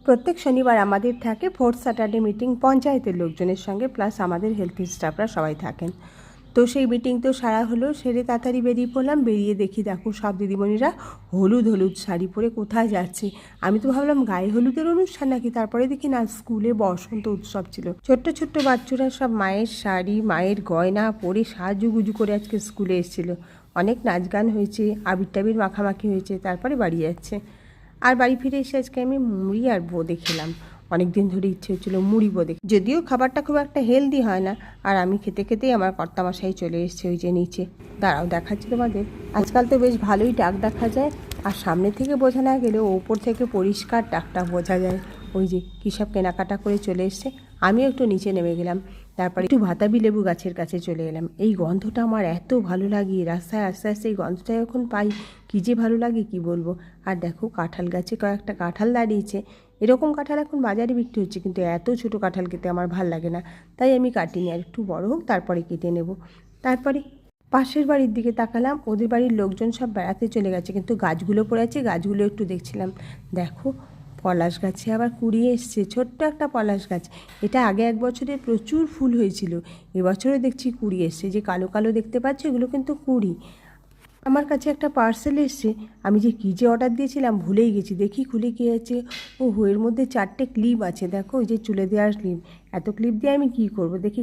প্রত্যেক শনিবার আমাদের থাকে ফোর্থ স্যাটারডে মিটিং পঞ্চায়েতের লোকজনের সঙ্গে, প্লাস আমাদের হেলথ স্টাফরা সবাই থাকেন। তো সেই মিটিং তো সারা হলো, সেরে তাড়াতাড়ি বেরিয়ে পড়লাম। বেরিয়ে দেখি দেখো সব দিদিমণিরা হলুদ হলুদ শাড়ি পরে কোথায় যাচ্ছে। আমি তো ভাবলাম গায়ে হলুদের অনুষ্ঠান নাকি, তারপরে দেখি না, স্কুলে বসন্ত উৎসব ছিল। ছোট্ট ছোট্ট বাচ্চারা সব মায়ের শাড়ি মায়ের গয়না পরে সাজুগুজু করে আজকে স্কুলে এসেছিলো। অনেক নাচ গান হয়েছে, আবির টাবির মাখামাখি হয়েছে, তারপরে বাড়ি যাচ্ছে। আর বাড়ি ফিরে এসে আজকে আমি মুড়ি আর বোঁদে খেলাম। অনেক দিন ধরে ইচ্ছে হচ্ছিলো মুড়ি বোঁদে, যদিও খাবারটা খুব একটা হেলদি হয় না। আর আমি খেতে খেতেই আমার কর্তামশাই চলে এসছে ওই যে নিচে। দাঁড়াও দেখাচ্ছি তোমাদের। আজকাল তো বেশ ভালোই ডাক দেখা যায়, আর সামনে থেকে বোঝা না গেলেও ওপর থেকে পরিষ্কার ডাকটা বোঝা যায়। ওই যে কী সব কেনাকাটা করে চলে এসছে। আমিও একটু নিচে নেমে গেলাম, তারপরে একটু বাতাবি লেবু গাছের কাছে চলে এলাম। এই গন্ধটা আমার এত ভালো লাগে, রাস্তায় আস্তে আস্তে এই গন্ধটা যখন পাই কী যে ভালো লাগে কি বলবো। আর দেখো কাঁঠাল গাছে কয়েকটা কাঁঠাল দাঁড়িয়েছে। এরকম কাঁঠাল এখন বাজারে বিক্রি হচ্ছে, কিন্তু এত ছোটো কাঁঠাল খেতে আমার ভাল লাগে না, তাই আমি কাটিনি। আর একটু বড় হোক তারপরে কেটে নেব। তারপরে পাশের বাড়ির দিকে তাকালাম, ওদের বাড়ির লোকজন সব বেড়াতে চলে গেছে, কিন্তু গাছগুলো পড়ে আছে, গাছগুলো একটু দেখছিলাম। দেখো পলাশ গাছে আবার কুড়ি এসছে, ছোট্ট একটা পলাশ গাছ। এটা আগে এক বছরে প্রচুর ফুল হয়েছিল, এবছরে দেখছি কুড়ি এসছে। যে কালো কালো দেখতে পাচ্ছ এগুলো কিন্তু কুড়ি। আমার কাছে একটা পার্সেল এসছে, আমি যে কী যে অর্ডার দিয়েছিলাম ভুলেই গেছি। দেখি খুলে কী আছে। ও এর মধ্যে 4টে ক্লিপ আছে, দেখো ওই যে চুলে দেওয়ার ক্লিপ। এত ক্লিপ দিয়ে আমি কী করব দেখি।